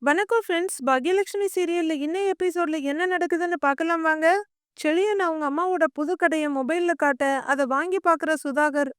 வணக்கம் ஃப்ரெண்ட்ஸ். பாக்யலட்சுமி சீரியல்ல இன்னைய எபிசோட்ல என்ன நடக்குதுன்னு பார்க்கலாம் வாங்க. செழியன் அவங்க அம்மாவோட புது கடைய மொபைல்ல காட்ட அதை வாங்கி பார்க்குற சுதாகர்,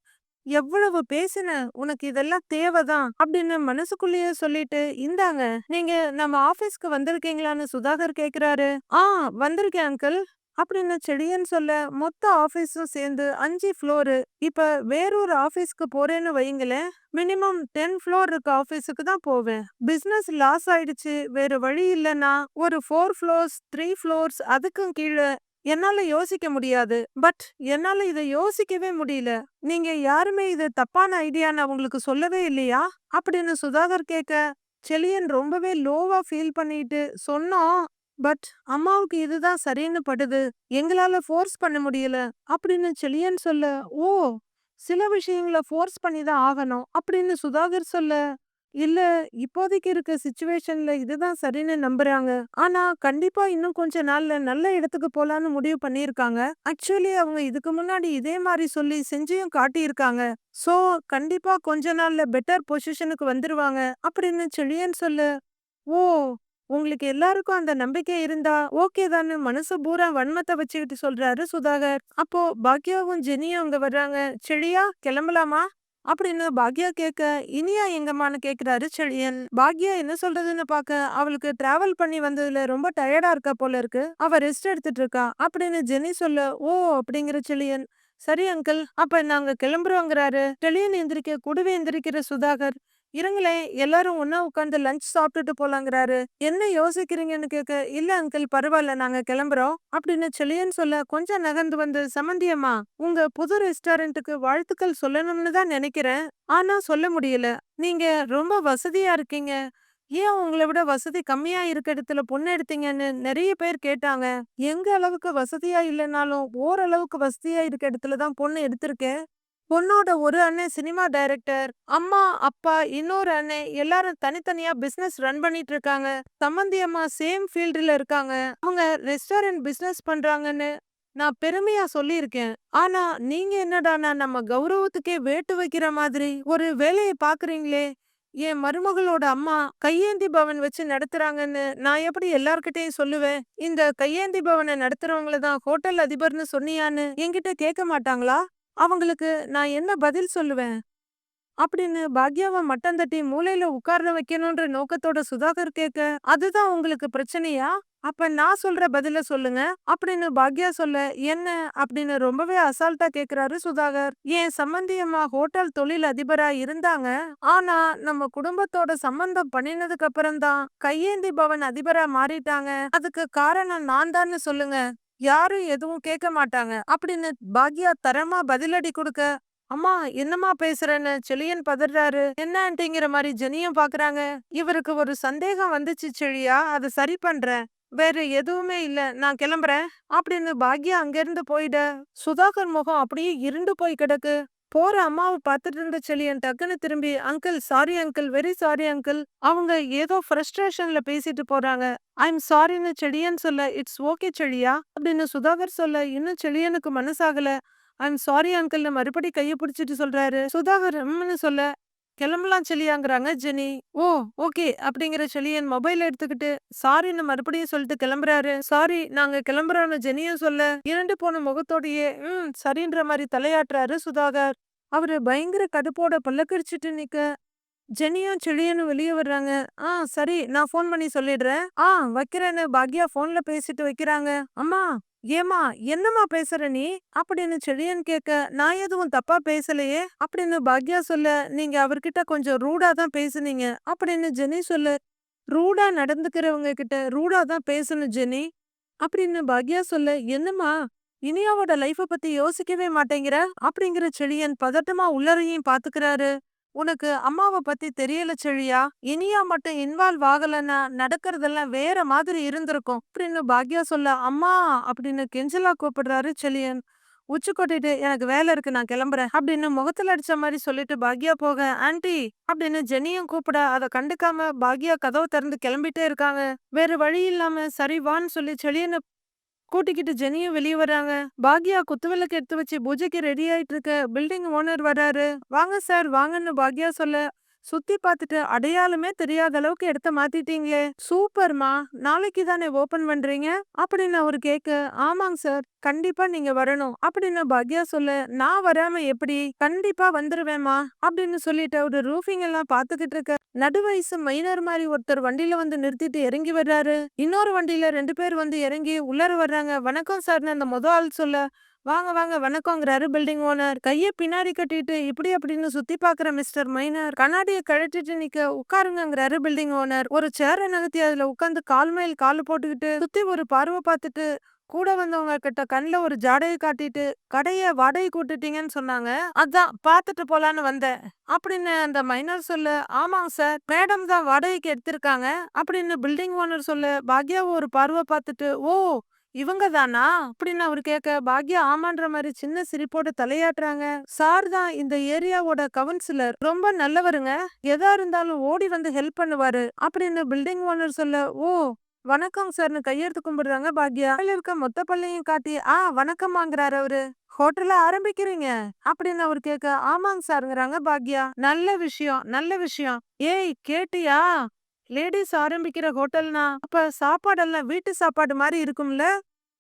எவ்வளவு பேசின, உனக்கு இதெல்லாம் தேவைதான் அப்படின்னு மனசுக்குள்ளேயே சொல்லிட்டு, இந்தாங்க நீங்க நம்ம ஆபீஸ்க்கு வந்திருக்கீங்களான்னு சுதாகர் கேக்குறாரு. ஆ, வந்திருக்கேன் அங்கிள் அப்படின்னு செழியன் சொல்ல, மொத்த ஆபீஸும் சேர்ந்து 5 ஃப்ளோரு. இப்ப வேறொரு ஆபீஸ்க்கு போறேன்னு வைங்களேன், மினிமம் 10 ஃப்ளோர் இருக்க ஆபீஸுக்கு தான் போவேன். பிசினஸ் லாஸ் ஆயிடுச்சு, வேற வழி இல்லைன்னா ஒரு 4 ஃப்ளோர்ஸ் 3 ஃப்ளோர்ஸ் அதுக்கும் கீழே என்னால யோசிக்க முடியாது. பட் என்னால இதை யோசிக்கவே முடியல. நீங்க யாருமே இது தப்பான ஐடியான்னு அவங்களுக்கு சொல்லவே இல்லையா அப்படின்னு சுதாகர் கேட்க, செழியன் ரொம்பவே லோவா ஃபீல் பண்ணிட்டு சொன்னோம். பட் அம்மாவுக்கு இதுதான் சரின்னு படுது, எங்களால ஃபோர்ஸ் பண்ண முடியல அப்படின்னு செழியன் சொல்ல, ஓ, சில விஷயங்களை ஃபோர்ஸ் பண்ணி தான் ஆகணும் அப்படின்னு சுதாகர் சொல்ல, இல்ல, இப்போதைக்கு இருக்க சிச்சுவேஷன்ல இதுதான் சரின்னு நம்புறாங்க. ஆனா கண்டிப்பா இன்னும் கொஞ்ச நாள்ல நல்ல இடத்துக்கு போலான்னு முடிவு பண்ணியிருக்காங்க. ஆக்சுவலி அவங்க இதுக்கு முன்னாடி இதே மாதிரி சொல்லி செஞ்சியும் காட்டியிருக்காங்க. சோ கண்டிப்பா கொஞ்ச நாள்ல பெட்டர் பொசிஷனுக்கு வந்துருவாங்க அப்படின்னு செழியன் சொல்ல, ஓ, உங்களுக்கு எல்லாருக்கும் அந்த நம்பிக்கை இருந்தா ஓகே தான்னு மனசு பூரா வன்மத்தை வச்சுக்கிட்டு சொல்றாரு சுதாகர். அப்போ பாக்யாவும் ஜெனியும் அங்க வர்றாங்க. செழியா, கிளம்பலாமா அப்படின்னு பாக்யா கேட்க, இனியா எங்கம்மான்னு கேக்குறாரு செழியன். பாக்யா என்ன சொல்றதுன்னு பாக்க, அவளுக்கு டிராவல் பண்ணி வந்ததுல ரொம்ப டயர்டா இருக்கா போல இருக்கு, அவ ரெஸ்ட் எடுத்துட்டு இருக்கா அப்படின்னு ஜெனி சொல்ல, ஓ அப்படிங்கிற செழியன், சரி அங்கிள், அப்ப நாங்க கிளம்புறோங்கிறாரு. செழியன் எந்திரிக்க கூடவே எந்திரிக்கிற சுதாகர், இருங்களேன் எல்லாரும் ஒண்ணா உட்காந்து லஞ்ச் சாப்பிட்டுட்டு போலாங்கிறாரு. என்ன யோசிக்கிறீங்கன்னு கேட்க, இல்ல அங்கிள் பரவாயில்ல நாங்க கிளம்புறோம் அப்படின்னு செழியன் சொல்ல, கொஞ்சம் நகர்ந்து வந்து, சம்மந்தியம்மா, உங்க புது ரெஸ்டாரண்ட்டுக்கு வாழ்த்துக்கள் சொல்லணும்னு தான் நினைக்கிறேன், ஆனா சொல்ல முடியல. நீங்க ரொம்ப வசதியா இருக்கீங்க, ஏன் உங்களை விட வசதி கம்மியா இருக்க இடத்துல பொண்ணு எடுத்தீங்கன்னு நிறைய பேர் கேட்டாங்க. எங்க அளவுக்கு வசதியா இல்லைனாலும் ஓரளவுக்கு வசதியா இருக்க இடத்துல தான் பொண்ணு எடுத்திருக்கேன். பொண்ணோட ஒரு அண்ணன் சினிமா டைரக்டர், அம்மா அப்பா இன்னொரு அண்ணன் எல்லாரும் தனித்தனியா பிசினஸ் ரன் பண்ணிட்டு இருக்காங்க. சம்மந்தி அம்மா சேம் ஃபீல்டுல இருக்காங்க. அவங்க ரெஸ்டாரண்ட் பிசினஸ் பண்றாங்கன்னு நான் பெருமையா சொல்லியிருக்கேன். ஆனா நீங்க என்னடானா நம்ம கௌரவத்துக்கே வேட்டு வைக்கிற மாதிரி ஒரு வேலையை பாக்குறீங்களே. என் மருமகளோட அம்மா கையேந்தி பவன் வச்சு நடத்துறாங்கன்னு நான் எப்படி எல்லார்கிட்டயும் சொல்லுவேன்? இந்த கையேந்தி பவனை நடத்துறவங்கள தான் ஹோட்டல் அதிபர்னு சொன்னியான்னு என்கிட்ட கேட்க மாட்டாங்களா? அவங்களுக்கு நான் என்ன பதில் சொல்லுவேன் அப்படின்னு பாக்யாவை மட்டம் தட்டி மூலையில உட்கார்ல வைக்கணும்ன்ற நோக்கத்தோட சுதாகர் கேட்க, அதுதான் உங்களுக்கு பிரச்சனையா? அப்ப நான் சொல்ற பதில சொல்லுங்க அப்படின்னு பாக்யா சொல்ல, என்ன அப்படின்னு ரொம்பவே அசால்ட்டா கேக்குறாரு சுதாகர். என் சம்பந்தி அம்மா ஹோட்டல் தொழில் அதிபரா இருந்தாங்க. ஆனா நம்ம குடும்பத்தோட சம்பந்தம் பண்ணினதுக்கு அப்புறம் தான் கையேந்தி பவன் அதிபரா மாறிட்டாங்க. அதுக்கு காரணம் நான் தான்னு சொல்லுங்க, யாரும் எதுவும் கேட்க மாட்டாங்க அப்படின்னு பாக்யா தரமா பதிலடி கொடுக்க, அம்மா என்னம்மா பேசுறேன்னு செழியன் பதறாரு. என்ன ஆன்ட்டிங்கிற மாதிரி ஜெனியும் பாக்குறாங்க. இவருக்கு ஒரு சந்தேகம் வந்துச்சு செழியா, அதை சரி பண்றேன், வேற எதுவுமே இல்ல, நான் கிளம்புறேன் அப்படின்னு பாக்யா அங்கிருந்து போயிட, சுதாகர் முகம் அப்படியே இருண்டு போய் கிடக்கு. போற அம்மாவை பார்த்துட்டு இருந்த செழியன் டக்குன்னு திரும்பி, uncle sorry uncle, very sorry uncle, அவங்க ஏதோ ஃப்ரஸ்ட்ரேஷன்ல பேசிட்டு போறாங்க, ஐ எம் சாரின்னு செழியன் சொல்ல, இட்ஸ் ஓகே செழியா அப்படின்னு சுதாகர் சொல்ல, இன்னும் செழியனுக்கு மனசாகல. ஐ எம் சாரி அங்கிள்னு மறுபடி கையை பிடிச்சிட்டு சொல்றாரு. சுதாகர் சொல்ல, கிளம்பலாம் செல்லியாங்கிறாங்க ஜெனி. ஓ, ஓகே அப்படிங்கிற செலியன் மொபைல் எடுத்துக்கிட்டு சாரின்னு மறுபடியும் சொல்லிட்டு கிளம்புறாரு. சாரி நாங்க கிளம்புறோம்னு ஜெனியும் சொல்ல, இரண்டு போன முகத்தோடையே சரின்ற மாதிரி தலையாட்டுறாரு சுதாகர். அவரு பயங்கர கடுப்போட பல்லக்கடிச்சிட்டு நிக்க, ஜெனியும் செழியனும் வெளியே வர்றாங்க. சரி நான் ஃபோன் பண்ணி சொல்லிடுறேன், வைக்கிறேன்னு பாக்யா போன்ல பேசிட்டு வைக்கிறாங்க. அம்மா, ஏமா என்னம்மா பேசுற நீ அப்படின்னு செழியன் கேட்க, நான் எதுவும் தப்பா பேசலையே அப்படின்னு பாக்யா சொல்ல, நீங்க அவர்கிட்ட கொஞ்சம் ரூடா தான் பேசுனீங்க அப்படின்னு ஜெனி சொல்ல, ரூடா நடந்துக்கிறவங்க கிட்ட ரூடா தான் பேசணும் ஜெனி அப்படின்னு பாக்யா சொல்ல, என்னம்மா இனியாவோட லைஃப பத்தி யோசிக்கவே மாட்டேங்கிற அப்படிங்கிற செழியன் பதட்டமா உள்ளரையும் பாத்துக்கிறாரு. உனக்கு அம்மாவை பத்தி தெரியல செழியா, இனியா மட்டும் இன்வால்வ் ஆகலன்னா நடக்கிறதெல்லாம் வேற மாதிரி இருந்திருக்கும் அப்படின்னு பாக்யா சொல்ல, அம்மா அப்படின்னு கெஞ்சலா கூப்பிடுறாரு செழியன். உச்சி கொட்டிட்டு, எனக்கு வேலை இருக்கு நான் கிளம்புறேன் அப்படின்னு முகத்துல அடிச்ச மாதிரி சொல்லிட்டு பாக்யா போக, ஆன்ட்டி அப்படின்னு ஜெனியும் கூப்பிட அதை கண்டுக்காம பாக்யா கதவை திறந்து கிளம்பிட்டே இருக்காங்க. வேற வழி இல்லாம சரி வான்னு சொல்லி செழியனை கூட்டிக்கிட்டு ஜெனியும் வெளியே வராங்க. பாக்யா குத்துவிளக்கு எடுத்து வச்சு பூஜைக்கு ரெடி ஆயிட்டு இருக்க பில்டிங் ஓனர் வராரு. வாங்க சார் வாங்கன்னு பாக்யா சொல்ல, சுத்தி பார்த்துட்டு அடையாளமே தெரியாத அளவுக்கு இடத்த மாத்திட்டீங்களே! சூப்பர்மா! நாளைக்கு தானே ஓப்பன் பண்றீங்க? அப்படின்னு அவரு கேட்க, ஆமாங்க சார். கண்டிப்பா நீங்க வரணும். அப்படின்னு பாக்யா சொல்ல, நான் வராம எப்படி? கண்டிப்பா வந்துருவேன்மா. அப்படின்னு சொல்லிட்டு அவரு ரூஃபிங் எல்லாம் பார்த்துக்கிட்டு இருக்க. நடுவயசு மைனர் மாரி ஒருத்தர் வண்டியில வந்து நிறுத்திட்டு இறங்கி வர்றாரு. இன்னொரு வண்டியில 2 பேர் வந்து இறங்கி உள்ளார வர்றாங்க. வணக்கம் சார்ன்னு அந்த ஆள் சொல்ல, வாங்க வாங்க வணக்கங்கிறாரு பில்டிங் ஓனர். கைய பின்னாடி கட்டிட்டு இப்படி அப்படின்னு சுத்தி பாக்குற மிஸ்டர் மைனர் கண்ணாடிய கழட்டிட்டு நிக்க, உட்காருங்கங்கிறாரு பில்டிங் ஓனர். ஒரு சேரை நகர்த்தி அதுல உட்கார்ந்து கால் மேல் கால் போட்டுக்கிட்டு சுத்தி ஒரு பார்வை பார்த்துட்டு கூட வந்தவங்க கிட்ட கண்ணுல ஒரு ஜாடையை காட்டிட்டு, கடைய வாடகை கூட்டுட்டீங்கன்னு சொன்னாங்க. அதான் பாத்துட்டு போலான்னு வந்தேன். அப்படின்னு அந்த மைனர் சொல்ல, ஆமாங்க சார், மேடம் தான் வாடகைக்கு எடுத்திருக்காங்க. அப்படின்னு பில்டிங் ஓனர் சொல்ல, பாக்யாவை ஒரு பார்வை பார்த்துட்டு, ஓ இவங்க தானா அப்படின்னு அவரு கேட்க, பாக்யா ஆமான்ற மாதிரி சின்ன சிரிப்போட தலையாட்டுறாங்க. சார் தான் இந்த ஏரியாவோட கவுன்சிலர், ரொம்ப நல்லவருங்க, எதா இருந்தாலும் ஓடி வந்து ஹெல்ப் பண்ணுவாரு அப்படின்னு பில்டிங் ஓனர் சொல்ல, ஓ வணக்கம் சார்னு கையெடுத்து கும்பிடுறாங்க பாக்யா. கையில இருக்க மொத்த பல்லையும் காட்டி, வணக்கம்மாங்கிறாரு அவரு. ஹோட்டல்ல ஆரம்பிக்கிறீங்க அப்படின்னு அவர் கேட்க, ஆமாங்க சாருங்கிறாங்க பாக்யா. நல்ல விஷயம், நல்ல விஷயம். ஏய் கேட்டியா, லேடிஸ் ஆரம்பிக்கிற ஹோட்டல்னா அப்ப சாப்பாடெல்லாம் வீட்டு சாப்பாடு மாதிரி இருக்கும்ல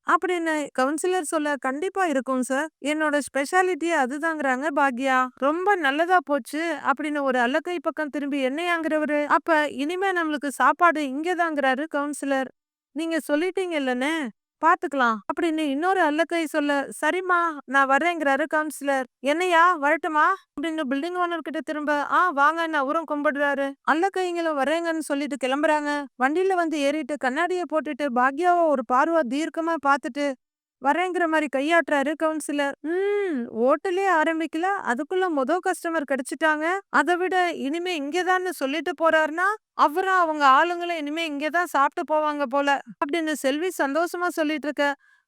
அப்படின்னு கவுன்சிலர் சொல்ல, கண்டிப்பா இருக்கும் சார், என்னோட ஸ்பெஷாலிட்டியே அதுதாங்கிறாங்க பாக்யா. ரொம்ப நல்லதா போச்சு அப்படின்னு ஒரு அல்லக்கை பக்கம் திரும்பி என்னையாங்கிறவரு, அப்ப இனிமே நம்மளுக்கு சாப்பாடு இங்கதாங்கிறாரு கவுன்சிலர். நீங்க சொல்லிட்டீங்கல்லனே, பாத்துக்கலாம் அப்படின்னு இன்னொரு அல்லக்கை சொல்ல, சரிம்மா நான் வரேங்கிறாரு கவுன்சிலர். என்னையா வரட்டுமா அப்படின்னு பில்டிங் ஓனர் கிட்ட திரும்ப, வாங்கன்னு அவரும் கும்பிடுறாரு. அல்லக்கைங்களும் வரேங்கன்னு சொல்லிட்டு கிளம்புறாங்க. வண்டியில வந்து ஏறிட்டு கண்ணாடிய போட்டுட்டு பாக்யாவை ஒரு பார்வை தீர்க்கமா பார்த்துட்டு வரேங்கிற மாதிரி கையாட்டுறாரு கவுன்சிலர். ஹோட்டலே ஆரம்பிக்கல, அதுக்குள்ள கஸ்டமர் கிடைச்சிட்டாங்க. அதை விட இனிமே இங்கதான்னு சொல்லிட்டு போறாருன்னா அவரும் அவங்க ஆளுங்களும் இனிமே இங்கதான் சாப்பிட்டு போவாங்க போல அப்படின்னு செல்வி சந்தோஷமா சொல்லிட்டு இருக்க.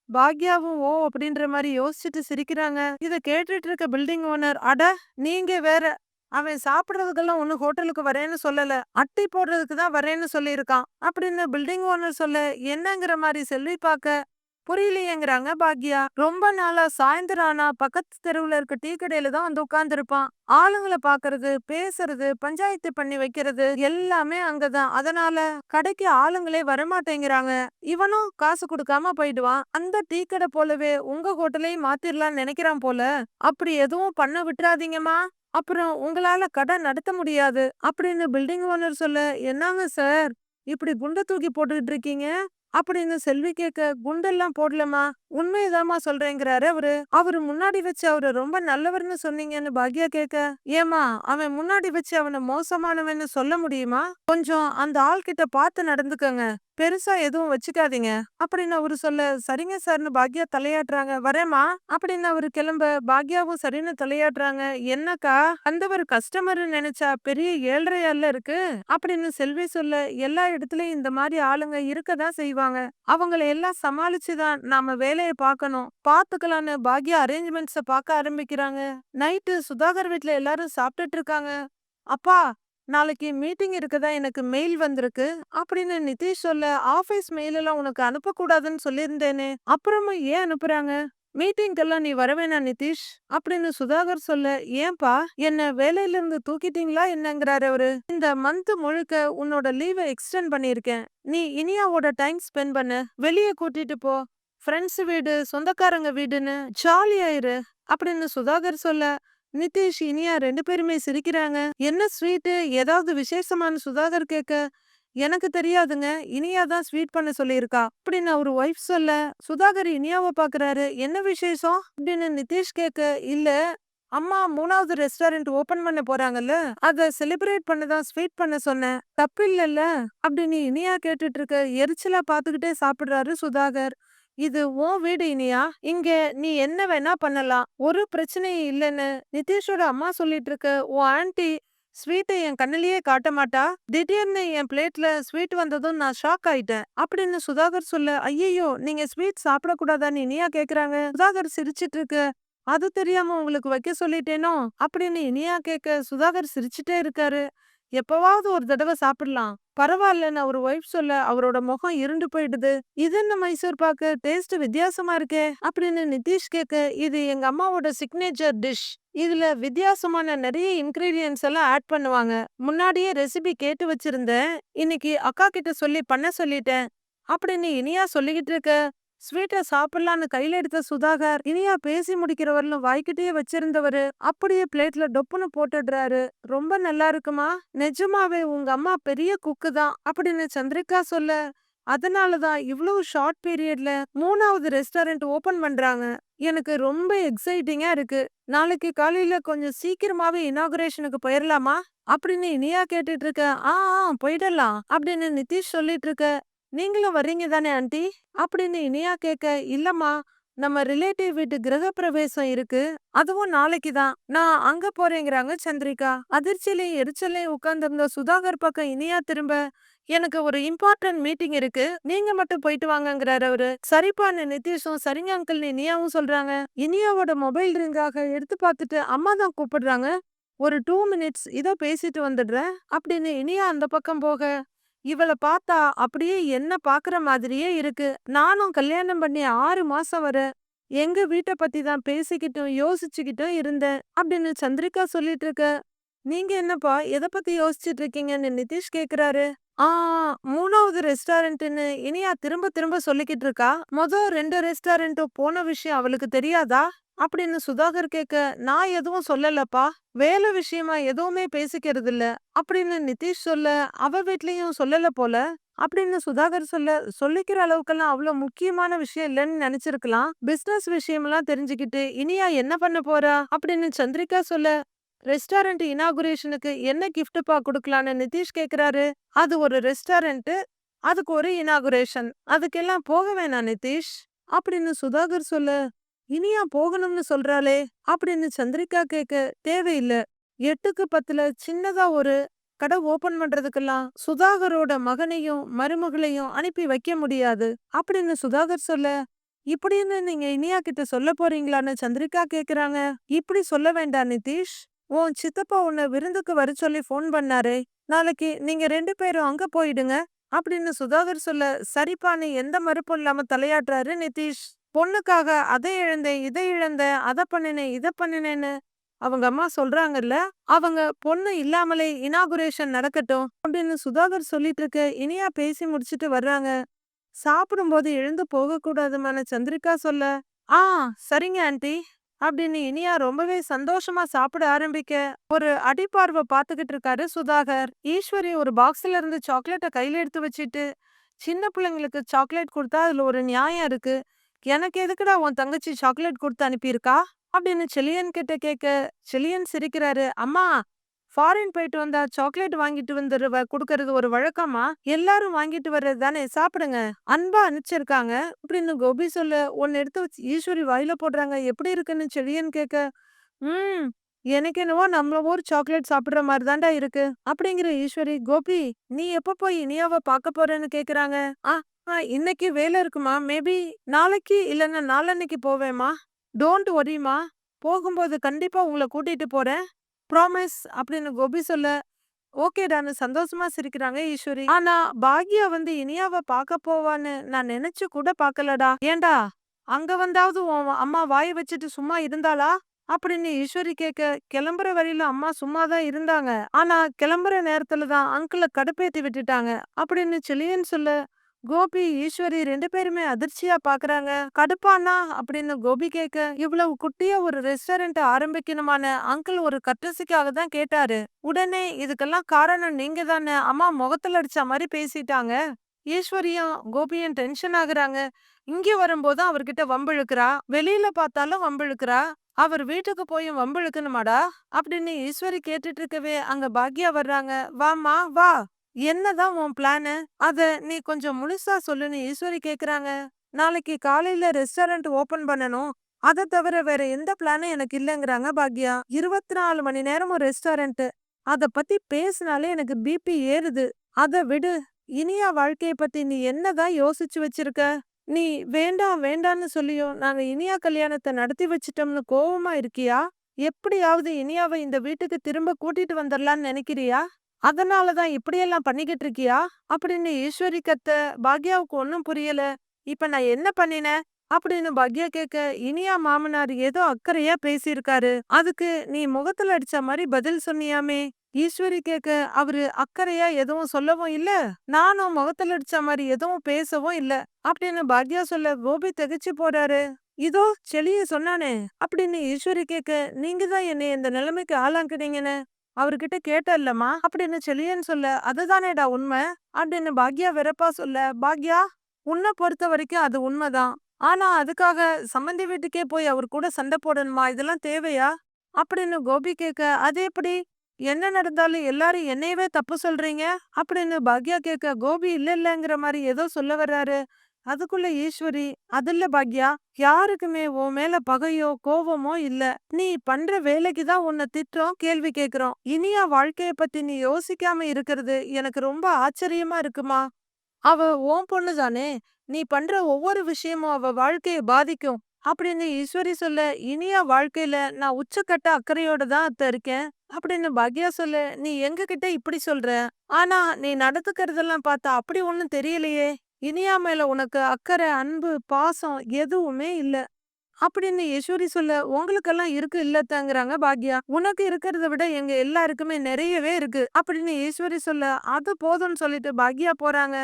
பாக்யாவும் ஓ அப்படின்ற மாதிரி யோசிச்சுட்டு சிரிக்கிறாங்க. இத கேட்டுட்டு இருக்க பில்டிங் ஓனர், அட நீங்க வேற, அவன் சாப்பிடுறதுக்கெல்லாம் ஒண்ணு ஹோட்டலுக்கு வரேன்னு சொல்லல, அட்டை போடுறதுக்கு தான் வரேன்னு சொல்லியிருக்கான் அப்படின்னு பில்டிங் ஓனர் சொல்ல, என்னங்கிற மாதிரி செல்வி பார்க்க, புரியலையேங்கிறாங்க பாக்யா. ரொம்ப நாளா சாயந்தரம் ஆனா பக்கத்து தெருவுல இருக்க டீ கடையில தான் வந்து உட்கார்ந்து இருப்பான். ஆளுங்களை பாக்குறது, பேசுறது, பஞ்சாயத்து பண்ணி வைக்கிறது எல்லாமே அங்கதான். அதனால கடைக்கு ஆளுங்களே வரமாட்டேங்கிறாங்க. இவனும் காசு கொடுக்காம போயிடுவான். அந்த டீ கடை போலவே உங்க ஹோட்டலையும் மாத்திரலாம்னு நினைக்கிறான் போல. அப்படி எதுவும் பண்ண விட்டுறாதீங்கம்மா, அப்புறம் உங்களால கடை நடத்த முடியாது அப்படின்னு பில்டிங் ஓனர் சொல்ல, என்னங்க சார் இப்படி குண்டை தூக்கி போட்டுக்கிட்டு இருக்கீங்க அப்படின்னு செல்வி கேட்க, குண்டெல்லாம் போடலமா, உண்மையதாம்மா சொல்றேங்கிறாரு அவரு. அவரு முன்னாடி வச்சு அவரு ரொம்ப நல்லவர்னு சொன்னீங்கன்னு பாக்யா கேட்க, ஏமா அவன் முன்னாடி வச்சு அவனை மோசமானவன்னு சொல்ல முடியுமா? கொஞ்சம் அந்த ஆள் கிட்ட பார்த்து நடந்துக்கங்க, பெருசா எதுவும் வச்சுக்காதீங்க அப்படின்னு அவரு சொல்ல, சரிங்க சார்னு பாக்யா தலையாட்டுறாங்க. வரேமா அப்படின்னு அவரு கிளம்ப பாக்யாவும் சரின்னு தலையாட்டுறாங்க. என்னக்கா அந்தவர் கஸ்டமர் நினைச்சா பெரிய ஏழ்றையால இருக்கு அப்படின்னு செல்வி சொல்ல, எல்லா இடத்துலயும் இந்த மாதிரி ஆளுங்க இருக்கதான் செய்வாங்க, அவங்கள எல்லாம் சமாளிச்சுதான் நாம வேலையை பார்க்கணும், பாத்துக்கலான்னு பாக்யா அரேஞ்ச்மெண்ட்ஸ பார்க்க ஆரம்பிக்கிறாங்க. நைட்டு சுதாகர் வீட்டுல எல்லாரும் சாப்பிட்டுட்டு இருக்காங்க. அப்பா நாளைக்கு மீட்டிங் இருக்கதா எனக்கு மெயில் வந்திருக்கு அப்படின்னு நிதிஷ் சொல்ல, ஆபீஸ் மெயில் எல்லாம் உனக்கு அனுப்பக்கூடாதுன்னு சொல்லியிருந்தேனே, அப்புறமா ஏன் அனுப்புறாங்க? மீட்டிங்கெல்லாம் நீ வரவேணா நிதிஷ் அப்படின்னு சுதாகர் சொல்ல, ஏன்பா என்ன வேலையில இருந்து தூக்கிட்டீங்களா என்னங்கிறாரு அவரு. இந்த மந்த் முழுக்க உன்னோட லீவை எக்ஸ்டெண்ட் பண்ணிருக்கேன், நீ இனியாவோட டைம் ஸ்பெண்ட் பண்ணு, வெளியே கூட்டிட்டு போ, ஃப்ரெண்ட்ஸ் வீடு சொந்தக்காரங்க வீடுன்னு ஜாலியாயிரு அப்படின்னு சுதாகர் சொல்ல, நிதிஷ் இனியா 2 பேருமே சிரிக்கிறாங்க. என்ன ஸ்வீட்டு, ஏதாவது விசேஷமான சுதாகர் கேட்க, எனக்கு தெரியாதுங்க, இனியா தான் ஸ்வீட் பண்ண சொல்லியிருக்கா அப்படின்னு அவர் ஒய்ஃப் சொல்ல, சுதாகர் இனியாவை பாக்குறாரு. என்ன விசேஷம் அப்படின்னு நிதிஷ் கேட்க, இல்ல அம்மா 3வது ரெஸ்டாரண்ட் ஓபன் பண்ண போறாங்கல்ல, அத செலிப்ரேட் பண்ணதான் ஸ்வீட் பண்ண சொன்னேன், தப்பு இல்லல்ல அப்படின்னு இனியா கேட்டுட்டு இருக்க. எரிச்சலா பாத்துக்கிட்டே சாப்பிடுறாரு சுதாகர். இது உன் வீடு இனியா, இங்க நீ என்ன வேணா பண்ணலாம், ஒரு பிரச்சனையும் இல்லைன்னு நிதிஷோட அம்மா சொல்லிட்டு இருக்க. உன் ஆன்ட்டி ஸ்வீட்டை என் கண்ணிலேயே காட்ட மாட்டா, திடீர்னு என் பிளேட்ல ஸ்வீட் வந்ததும் நான் ஷாக் ஆயிட்டேன் அப்படின்னு சுதாகர் சொல்ல, ஐயோ நீங்க ஸ்வீட் சாப்பிடக்கூடாதான்னு இனியா கேக்குறாங்க. சுதாகர் சிரிச்சிட்டு இருக்கு. அது தெரியாம உங்களுக்கு வைக்க சொல்லிட்டேனோ அப்படின்னு இனியா கேட்க, சுதாகர் சிரிச்சுட்டே இருக்காரு. எப்பவாவது ஒரு தடவை சாப்பிடலாம். பரவாயில்லன்னு அவர் ஒய்ஃப் சொல்ல அவரோட முகம் இருண்டு போயிடுது. இது என்ன மைசூர் பாக்கு, டேஸ்ட் வித்தியாசமா இருக்கே அப்படின்னு நிதிஷ் கேட்க, இது எங்க அம்மாவோட சிக்னேச்சர் டிஷ். இதுல வித்தியாசமான நிறைய இன்கிரீடியன்ட்ஸ் எல்லாம் ஆட் பண்ணுவாங்க. முன்னாடியே ரெசிபி கேட்டு வச்சிருந்தேன். இன்னைக்கு அக்கா கிட்ட சொல்லி பண்ண சொல்லிட்டேன் அப்படின்னு இனியா சொல்லிக்கிட்டு இருக்க, ஸ்வீட்டை சாப்பிடலான்னு கையில எடுத்த சுதாகர் இனியா பேசி முடிக்கிறவர்களும் வாய்க்கிட்டே வச்சிருந்தவரு அப்படியே பிளேட்ல டொப்புன்னு போட்டுடுறாரு. ரொம்ப நல்லா இருக்குமா? நிஜமாவே உங்க அம்மா பெரிய குக்கு தான் அப்படின்னு சந்திரிகா சொல்ல, அதனாலதான் இவ்வளவு ஷார்ட் பீரியட்ல 3வது ரெஸ்டாரண்ட் ஓபன் பண்றாங்க. எனக்கு ரொம்ப எக்ஸைட்டிங்கா இருக்கு. நாளைக்கு காலையில கொஞ்சம் சீக்கிரமாவே இனாகுரேஷனுக்கு போயிடலாமா அப்படின்னு இனியா கேட்டுட்டு இருக்க. ஆ போயிடலாம் அப்படின்னு நிதிஷ் சொல்லிட்டு இருக்க. நீங்களும் வர்றீங்க தானே ஆண்டி அப்படின்னு இனியா கேட்க, இல்லம்மா நம்ம ரிலேட்டிவ் வீட்டு கிரகப்பிரவேசம் இருக்கு, அதுவும் நாளைக்கு தான், நான் அங்க போறேங்கிறாங்க சந்திரிகா. அதிர்ச்சியிலையும் எரிச்சலையும் உட்கார்ந்திருந்த சுதாகர் பக்கம் இனியா திரும்ப, எனக்கு ஒரு இம்பார்ட்டன்ட் மீட்டிங் இருக்கு, நீங்க மட்டும் போயிட்டு வாங்கங்கிறாரு அவரு. சரிப்பான்னு நிதிஷும் சரிங்க அங்கிள் இனியாவும் சொல்றாங்க. இனியாவோட மொபைல் ரிங்காக எடுத்து பார்த்துட்டு அம்மா தான் கூப்பிடுறாங்க, ஒரு 2 மினிட்ஸ் இதோ பேசிட்டு வந்துடுறேன் அப்படின்னு இனியா அந்த பக்கம் போக, இவள பார்த்தா அப்படியே என்ன பாக்குற மாதிரியே இருக்கு. நானும் கல்யாணம் பண்ணி 6 மாசம் வர எங்க வீட்ட பத்தி தான் பேசிக்கிட்டும் யோசிச்சுக்கிட்டும் இருந்தேன் அப்படின்னு சந்திரிகா சொல்லிட்டு இருக்க. நீங்க என்னப்பா எதை பத்தி யோசிச்சுட்டு இருக்கீங்கன்னு நிதிஷ் கேக்குறாரு. ஆ 3வது ரெஸ்டாரண்ட்னு இனியா திரும்ப திரும்ப சொல்லிக்கிட்டு இருக்கா. மொத 2 ரெஸ்டாரண்ட்டும் போன விஷயம் அவளுக்கு தெரியாதா அப்படின்னு சுதாகர் கேட்க, நான் எதுவும் சொல்லலப்பா, வேலை விஷயமா எதுவுமே பேசிக்கிறது இல்ல அப்படின்னு நிதிஷ் சொல்ல, அவ வீட்லயும் சொல்லல போல அப்படின்னு சுதாகர் சொல்ல, சொல்லிக்கிற அளவுக்கெல்லாம் அவ்வளவு முக்கியமான விஷயம் இல்லைன்னு நினைச்சிருக்கலாம். பிசினஸ் விஷயமெல்லாம் தெரிஞ்சுக்கிட்டு இனியா என்ன பண்ண போறா அப்படின்னு சந்திரிகா சொல்ல, ரெஸ்டாரண்ட் இனாகுரேஷனுக்கு என்ன கிஃப்ட்பா கொடுக்கலான்னு நிதிஷ் கேக்குறாரு. அது ஒரு ரெஸ்டாரண்ட், அதுக்கு ஒரு இனாகுரேஷன், அதுக்கெல்லாம் போக வேணாம் நிதிஷ் அப்படின்னு சுதாகர் சொல்ல, இனியா போகணும்னு சொல்றாளே அப்படின்னு சந்திரிகா கேட்க, தேவையில்ல, 8க்கு 10ல சின்னதா ஒரு கடை ஓபன் பண்றதுக்கெல்லாம் சுதாகரோட மகனையும் மருமகளையும் அனுப்பி வைக்க முடியாது அப்படின்னு சுதாகர் சொல்ல, இப்படின்னு நீங்க இனியா கிட்ட சொல்ல போறீங்களான்னு சந்திரிகா கேக்குறாங்க. இப்படி சொல்ல வேண்டாம் நிதிஷ், உன் சித்தப்பா உன்னை விருந்துக்கு வர சொல்லி ஃபோன் பண்ணாரே, நாளைக்கு நீங்க 2 பேரும் அங்க போயிடுங்க அப்படின்னு சுதாகர் சொல்ல, சரிப்பான்னு எந்த மறுப்பும் இல்லாம தலையாட்டுறாரு நிதிஷ். பொண்ணுக்காக அதை இழந்தேன் இதை இழந்தேன், அதை பண்ணினேன் இதை பண்ணினேன்னு அவங்க அம்மா சொல்றாங்கல்ல, அவங்க பொண்ணு இல்லாமலே இனாகுரேஷன் நடக்கட்டும் அப்படின்னு சுதாகர் சொல்லிட்டு இருக்க. இனியா பேசி முடிச்சிட்டு வர்றாங்க. சாப்பிடும்போது எழுந்து போக கூடாதுமான சந்திரிகா சொல்ல, ஆ சரிங்க ஆண்டி அப்படின்னு இனியா ரொம்பவே சந்தோஷமா சாப்பிட ஆரம்பிக்க, ஒரு அடிப்பார்வை பாத்துக்கிட்டு இருக்காரு சுதாகர். ஈஸ்வரி ஒரு பாக்ஸ்ல இருந்து சாக்லேட்டை கையில எடுத்து வச்சிட்டு, சின்ன பிள்ளைங்களுக்கு சாக்லேட் கொடுத்தா அதுல ஒரு நியாயம் இருக்கு, எனக்கு எதுக்குடா உன் தங்கச்சி சாக்லேட் கொடுத்து அனுப்பியிருக்கா அப்படின்னு செலியன் கிட்ட கேட்க, செலியன் சிரிக்கிறாரு. அம்மா, ஃபாரின் போயிட்டு வந்தா சாக்லேட் வாங்கிட்டு வந்துருவ குடுக்கறது ஒரு வழக்கமா, எல்லாரும் வாங்கிட்டு வர்றது தானே, சாப்பிடுங்க, அன்பா அனுப்பிச்சிருக்காங்க அப்படின்னு கோபி சொல்ல, ஒன்னு எடுத்து வச்சு ஈஸ்வரி வாயில போடுறாங்க. எப்படி இருக்குன்னு செலியன் கேட்க, ம் எனக்கு என்னவோ நம்ம ஊர் சாக்லேட் சாப்பிடுற மாதிரி தான்டா இருக்கு அப்படிங்கிற ஈஸ்வரி. கோபி, நீ எப்ப போய் இனியாவை பார்க்க போறேன்னு கேக்குறாங்க. ஆ இன்னைக்கு வேலை இருக்குமா, மேபி நாளைக்கு இல்லைன்னா நாளன்னைக்கு போவேமா, டோன்ட் ஒரிமா, போகும்போது கண்டிப்பா உங்களை கூட்டிட்டு போறேன், ப்ராமிஸ் அப்படின்னு கோபி சொல்ல, ஓகேடான்னு சந்தோஷமா சிரிக்கிறாங்க ஈஸ்வரி. ஆனா பாக்யா இனியாவை பார்க்க போவான்னு நான் நினைச்சு கூட பார்க்கலடா. ஏண்டா, அங்க வந்தாவது உன் அம்மா வாயை வச்சுட்டு சும்மா இருந்தாளா அப்படின்னு ஈஸ்வரி கேட்க, கிளம்புற வழியில அம்மா சும்மாதான் இருந்தாங்க, ஆனா கிளம்புற நேரத்துல தான் அங்கிள கடுப்பேத்தி விட்டுட்டாங்க அப்படின்னு செலியன் சொல்ல, கோபி ஈஸ்வரி 2 பேருமே அதிர்ச்சியா பாக்குறாங்க. கடுப்பானா அப்படின்னு கோபி கேட்க, இவ்வளவு குட்டியா ஒரு ரெஸ்டாரண்ட் ஆரம்பிக்கணுமான அங்கிள் ஒரு கட்டசிக்காக தான் கேட்டாரு, உடனே இதுக்கெல்லாம் காரணம் நீங்க தானே அம்மா முகத்துல அடிச்ச மாதிரி பேசிட்டாங்க. ஈஸ்வரியும் கோபியும் டென்ஷன் ஆகுறாங்க. இங்க வரும்போதும் அவர்கிட்ட வம்பிழுக்கிறா, வெளியில பார்த்தாலும் வம்பிழுக்கிறா, அவர் வீட்டுக்கு போயும் வம்பிழுக்கணுமாடா அப்படின்னு ஈஸ்வரி கேட்டுட்டு இருக்கவே அங்க பாக்யா வர்றாங்க. வாமா வா, என்னதான் உன் பிளானு, அத நீ கொஞ்சம் முழுசா சொல்லுன்னு ஈஸ்வரி கேக்குறாங்க. நாளைக்கு காலையில ரெஸ்டாரண்ட் ஓபன் பண்ணணும், அதை தவிர வேற எந்த பிளானும் எனக்கு இல்லைங்கிறாங்க பாக்யா. 24 மணி நேரமும் ரெஸ்டாரண்ட், அத பத்தி பேசினாலே எனக்கு பிபி ஏறுது. அத விடு, இனியா வாழ்க்கைய பத்தி நீ என்னதான் யோசிச்சு வச்சிருக்க? நீ வேண்டாம் வேண்டான்னு சொல்லியும் நாங்க இனியா கல்யாணத்தை நடத்தி வச்சிட்டோம்னு கோவமா இருக்கியா? எப்படியாவது இனியாவை இந்த வீட்டுக்கு திரும்ப கூட்டிட்டு வந்துடலான்னு நினைக்கிறியா அதனாலதான் இப்படியெல்லாம் பண்ணிக்கிட்டு இருக்கியா அப்படின்னு ஈஸ்வரி கத்த. பாக்யாவுக்கு ஒன்னும் புரியல. இப்ப நான் என்ன பண்ணினேன் அப்படின்னு பாக்யா கேட்க, இனியா மாமனார் ஏதோ அக்கறையா பேசியிருக்காரு, அதுக்கு நீ முகத்துல அடிச்ச மாதிரி பதில் சொன்னியாமே. ஈஸ்வரி கேட்க, அவரு அக்கறையா எதுவும் சொல்லவும் இல்ல, நானும் முகத்துல அடிச்ச மாதிரி எதுவும் பேசவும் இல்ல அப்படின்னு பாக்யா சொல்ல கோபி திகைச்சு போறாரு. இதோ செளிய சொன்னானே அப்படின்னு ஈஸ்வரி கேட்க, நீங்க தான் என்னை இந்த நிலைமைக்கு ஆளாக்குனீங்கன்னு அவர்கிட்ட கேட்டல்லம்மா அப்படின்னு செழியன் சொல்ல, அதுதானேடா உண்மை அப்படின்னு பாக்யா வெறப்பா சொல்ல, பாக்யா உன்னை பொறுத்த வரைக்கும் அது உண்மைதான், ஆனா அதுக்காக சம்பந்தி வீட்டுக்கே போய் அவர் கூட சண்டை போடணுமா, இதெல்லாம் தேவையா அப்படின்னு கோபி கேட்க, அது எப்படி, என்ன நடந்தாலும் எல்லாரும் என்னையவே தப்பு சொல்றீங்க அப்படின்னு பாக்யா கேட்க, கோபி இல்ல இல்லங்கிற மாதிரி ஏதோ சொல்ல வர்றாரு. அதுக்குள்ள ஈஸ்வரி, அதில்ல பாக்யா, யாருக்குமே உன் மேல பகையோ கோவமோ இல்ல, நீ பண்ற வேலைக்கு தான் உன்னை திட்டுறோம் கேள்வி கேக்குறோம், இனியா வாழ்க்கைய பத்தி நீ யோசிக்காம இருக்கிறது எனக்கு ரொம்ப ஆச்சரியமா இருக்குமா. அவ உன் பொண்ணு தானே, நீ பண்ற ஒவ்வொரு விஷயமும் அவ வாழ்க்கைய பாதிக்கும் அப்படின்னு ஈஸ்வரி சொல்ல, இனியா வாழ்க்கையில நான் உச்சக்கட்ட அக்கறையோட தான் அத்த இருக்கேன் அப்படின்னு பாக்யா சொல்ல, நீ எங்க கிட்ட இப்படி சொல்ற, ஆனா நீ நடந்துக்கிறதெல்லாம் பார்த்தா அப்படி ஒண்ணும் தெரியலையே, இனியா மேல உனக்கு அக்கறை அன்பு பாசம் எதுவுமே இல்ல அப்படின்னு ஈஸ்வரி சொல்ல, உங்களுக்கெல்லாம் இருக்கு இல்லத்தாங்கிறாங்க பாக்யா, உனக்கு இருக்கிறத விட எங்க எல்லாருக்குமே நிறையவே இருக்கு அப்படின்னு ஈஸ்வரி சொல்ல, அது போதும்னு சொல்லிட்டு பாக்யா போறாங்க.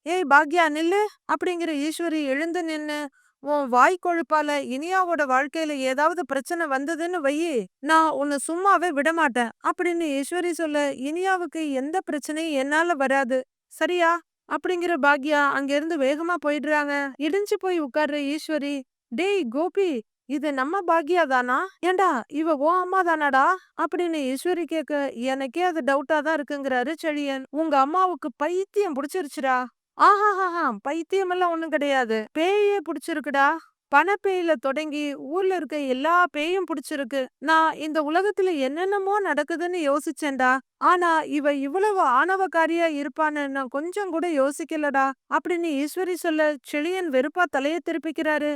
ஏய் பாக்யா நில்லு அப்படிங்கிற ஈஸ்வரி எழுந்து நின்னு, உன் வாய் கொழுப்பால இனியாவோட வாழ்க்கையில ஏதாவது பிரச்சனை வந்ததுன்னு வையி, நான் உன்னை சும்மாவே விடமாட்டேன் அப்படின்னு ஈஸ்வரி சொல்ல, இனியாவுக்கு எந்த பிரச்சனையும் என்னால வராது சரியா அப்படிங்கிற பாக்யா அங்க இருந்து வேகமா போயிடுறாங்க. இடிஞ்சு போய் உட்கார்ற ஈஸ்வரி, டேய் கோபி, இது நம்ம பாக்யா தானா, ஏண்டா இவ ஓ அம்மா தானாடா அப்படின்னு ஈஸ்வரி கேட்க, எனக்கே அது டவுட்டா தான் இருக்குங்கிறாரு செழியன். உங்க அம்மாவுக்கு பைத்தியம் புடிச்சிருச்சுடா. ஆஹாஹாஹா, பைத்தியம் எல்லாம் ஒண்ணும் கிடையாது, பேயே புடிச்சிருக்குடா. பணப்பேயில தொடங்கி ஊர்ல இருக்க எல்லா பேயும் புடிச்சிருக்கு. நான் இந்த உலகத்துல என்னென்னமோ நடக்குதுன்னு யோசிச்சேன்டா, ஆனா இவ இவ்வளவு ஆணவக்காரியா இருப்பான்னு நான் கொஞ்சம் கூட யோசிக்கலடா அப்படின்னு ஈஸ்வரி சொல்ல, செழியன் வெறுப்பா தலைய திருப்பிக்கிறாரு.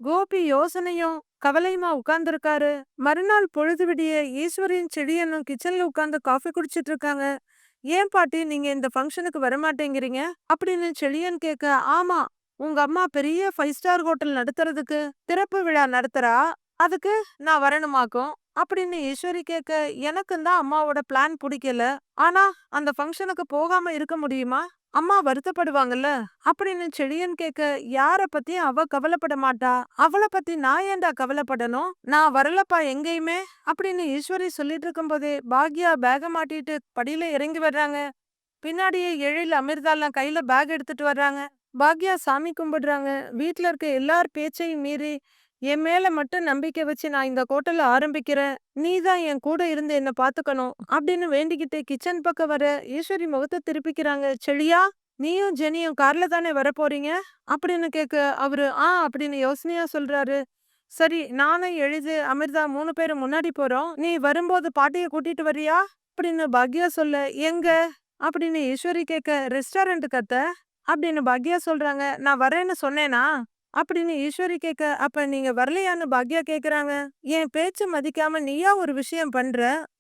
கோபி யோசனையும் கவலையுமா உட்கார்ந்துருக்காரு. மறுநாள் பொழுது விடிய ஈஸ்வரியும் செழியனும் கிச்சன்ல உட்கார்ந்து காஃபி குடிச்சிட்டு இருக்காங்க. ஏன் பாட்டி நீங்க இந்த ஃபங்க்ஷனுக்கு வரமாட்டேங்கிறீங்க அப்படின்னு செழியன் கேட்க, ஆமா, உங்க அம்மா பெரிய 5 ஸ்டார் ஹோட்டல் நடத்துறதுக்கு திறப்பு விழா நடத்துறா, அதுக்கு நான் வரணுமாக்கும் அப்படின்னு ஈஸ்வரி கேட்க, எனக்கும் தான் அம்மாவோட பிளான் பிடிக்கல, ஆனா அந்த ஃபங்க்ஷனுக்கு போகாம இருக்க முடியுமா, அம்மா வருத்தப்படுவாங்கல்ல அப்படின்னு செழியன் கேட்க, யார பத்தி அவ கவலைப்பட மாட்டா, அவளை பத்தி நான் ஏன்டா கவலைப்படணும், நான் வரலப்பா எங்கேயுமே அப்படின்னு ஈஸ்வரி சொல்லிட்டு இருக்கும் போதே பாக்யா பேக மாட்டிட்டு படியில இறங்கி வர்றாங்க. பின்னாடியே எழில் அமிர்தாலாம் கையில பேக் எடுத்துட்டு வர்றாங்க. பாக்யா சாமி கும்பிடுறாங்க. வீட்ல இருக்க எல்லார் பேச்சையும் மீறி என் மேல மட்டும் நம்பிக்கை வச்சு நான் இந்த ஹோட்டல்ல ஆரம்பிக்கிறேன், நீ தான் என் கூட இருந்து என்ன பாத்துக்கணும் அப்படின்னு வேண்டிக்கிட்டு கிச்சன் பக்கம் வர ஈஸ்வரி முகத்தை திருப்பிக்கிறாங்க. செழியா, நீயும் ஜெனியும் கார்ல தானே வர போறீங்க அப்படின்னு கேட்க, அவரு அப்படின்னு யோசனையா சொல்றாரு. சரி, நானும் எழிது அமிர்தா 3 பேரும் முன்னாடி போறோம், நீ வரும்போது பாட்டிய கூட்டிட்டு வரியா அப்படின்னு பாக்யா சொல்ல, எங்க அப்படின்னு ஈஸ்வரி கேட்க, ரெஸ்டாரண்ட்டுக்கு அத்த அப்படின்னு பாக்யா சொல்றாங்க. நான் வரேன்னு சொன்னேனா அப்படின்னு ஈஸ்வரி கேட்க, அப்ப நீங்க வரலையான்னு பாக்யா கேக்குறாங்க. என் பேச்சு மதிக்காம நீயா ஒரு விஷயம் பண்ற,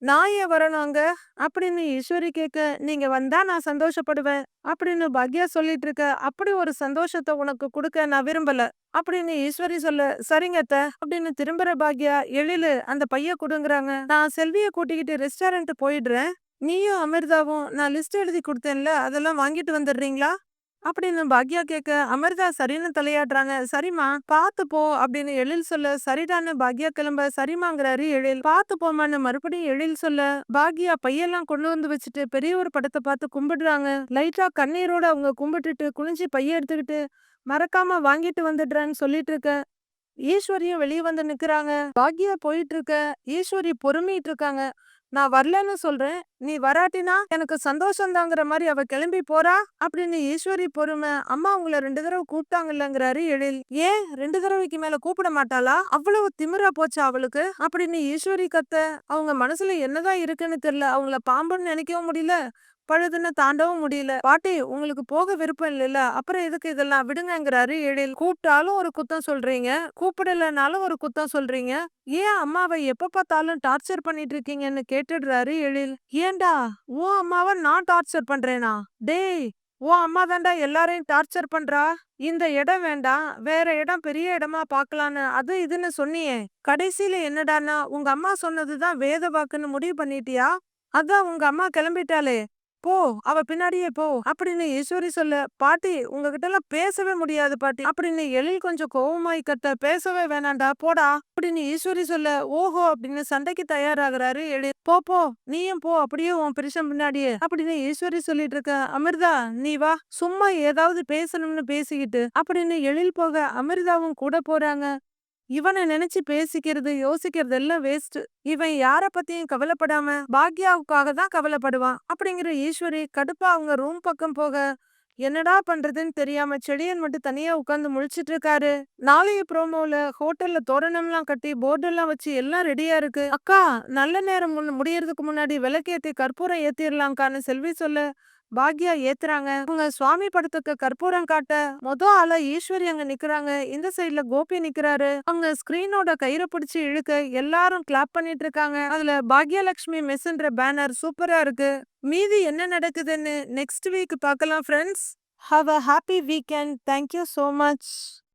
நான் ஏன் வரணும் அங்க அப்படின்னு ஈஸ்வரி கேட்க, நீங்க வந்தா நான் சந்தோஷப்படுவேன் அப்படின்னு பாக்யா சொல்லிட்டு இருக்க, அப்படி ஒரு சந்தோஷத்தை உனக்கு கொடுக்க நான் விரும்பல அப்படின்னு ஈஸ்வரி சொல்ல, சரிங்க அத்த அப்படின்னு திரும்புற பாக்யா, எழிலு அந்த பைய கொடுங்கறாங்க. நான் செல்விய கூட்டிக்கிட்டு ரெஸ்டாரண்ட் போயிடுறேன், நீயும் அமிர்தாவும் நான் லிஸ்ட் எழுதி கொடுத்தேன்ல அதெல்லாம் வாங்கிட்டு வந்துடுறீங்களா அப்படின்னு பாக்யா கேட்க, அமிர்தா சரின்னு தலையாடுறாங்க. சரிம்மா பாத்து போ அப்படின்னு எழில் சொல்ல, சரிடான்னு பாக்யா கிளம்ப சரிமாங்கிறாரு எழில். பாத்து போமான்னு மறுபடியும் எழில் சொல்ல, பாக்யா பையெல்லாம் கொண்டு வந்து வச்சுட்டு பெரியவர் படத்தை பார்த்து கும்பிடுறாங்க. லைட்டா கண்ணீரோட அவங்க கும்பிட்டுட்டு குனிஞ்சு பைய எடுத்துக்கிட்டு, மறக்காம வாங்கிட்டு வந்துடுறேன்னு சொல்லிட்டு இருக்க, ஈஸ்வரியும் வெளியே வந்து நிக்கிறாங்க. பாக்யா போயிட்டு இருக்க, ஈஸ்வரி பொறுமிட்டு இருக்காங்க. நான் வரலன்னு சொல்றேன், நீ வராட்டினா எனக்கு சந்தோஷம் தாங்கிற மாதிரி அவ கிளம்பி போறா அப்படின்னு ஈஸ்வரி பொறுமை. அம்மா உங்களை 2 தடவை கூப்பிட்டாங்கல்லங்கிறாரு எழில். ஏன் 2 தடவைக்கு மேல கூப்பிட மாட்டாளா, அவ்வளவு திமிரா போச்சா அவளுக்கு அப்படின்னு ஈஸ்வரி கத்த, அவங்க மனசுல என்னதான் இருக்குன்னு தெரியல, அவங்கள பாம்புன்னு நினைக்கவும் முடியல, பழுதுன்னு தாண்டவும் முடியல. பாட்டி உங்களுக்கு போக விருப்பம் இல்லைல்ல, அப்புறம் எதுக்கு இதெல்லாம் விடுங்கங்கிறாரு எழில். கூப்பிட்டாலும் ஒரு குத்தம் சொல்றீங்க, கூப்பிடலனாலும் ஒரு குத்தம் சொல்றீங்க. ஏன் அம்மாவை எப்ப பார்த்தாலும் டார்ச்சர் பண்ணிட்டு இருக்கீங்கன்னு கேட்டுடுறாரு எழில். ஏன்டா உன் அம்மாவை நான் டார்ச்சர் பண்றேனா? டேய், உன் அம்மா தான்டா எல்லாரையும் டார்ச்சர் பண்றா. இந்த இடம் வேண்டாம், வேற இடம் பெரிய இடமா பார்க்கலான்னு அது இதுன்னு சொன்னியே, கடைசியில என்னடான்னா உங்க அம்மா சொன்னதுதான் வேத வாக்குன்னு முடிவு பண்ணிட்டியா? அதான் உங்க அம்மா கிளம்பிட்டாளே, போ அவ பின்னாடியே போ அப்படின்னு ஈஸ்வரி சொல்ல, பாட்டி உங்ககிட்ட எல்லாம் பேசவே முடியாது பாட்டி அப்படின்னு எழில் கொஞ்சம் கோவமாய் கத்த, பேசவே வேணாண்டா போடா அப்படின்னு ஈஸ்வரி சொல்ல, ஓஹோ அப்படின்னு சண்டைக்கு தயாராகிறாரு எழில். போ போ நீயும் போ அப்படியே உன் புருஷன் பின்னாடியே அப்படின்னு ஈஸ்வரி சொல்லிட்டு இருக்க, அமிர்தா நீ வா, சும்மா ஏதாவது பேசணும்னு பேசிக்கிட்டு அப்படின்னு எழில் போக அமிர்தாவும் கூட போறாங்க. இவனை நினைச்சு பேசிக்கிறது யோசிக்கிறது எல்லாம் வேஸ்ட். இவன் யார பத்தியும் கவலைப்படாம பாக்யாவுக்காக தான் கவலைப்படுவான் அப்படிங்கிற ஈஸ்வரி கடுப்பா அவங்க ரூம் பக்கம் போக, என்னடா பண்றதுன்னு தெரியாம செடியன் மட்டும் தனியா உட்கார்ந்து முழிச்சிட்டு இருக்காரு. நாளைய ப்ரோமோல ஹோட்டல்ல தோரணம்லாம் கட்டி போர்டெல்லாம் வச்சு எல்லாம் ரெடியா இருக்கு. அக்கா நல்ல நேரம் முடியறதுக்கு முன்னாடி விளக்கேத்தி கற்பூரம் ஏத்திரலாம்கான்னு செல்வி சொல்ல, பாக்யா ஏத்துறாங்க. அவங்க சுவாமி படத்துக்கு கற்பூரம் காட்ட ஆளா ஈஸ்வரி அங்க நிக்கிறாங்க. இந்த சைடுல கோபி நிக்கிறாரு. அவங்க ஸ்கிரீனோட கயிறை பிடிச்சு இழுக்க எல்லாரும் கிளாப் பண்ணிட்டு இருக்காங்க. அதுல பாக்யலட்சுமி மெஸ்ன்ற பேனர் சூப்பரா இருக்கு. மீதி என்ன நடக்குதுன்னு நெக்ஸ்ட் வீக் பார்க்கலாம் friends. Have a happy weekend. Thank you so much.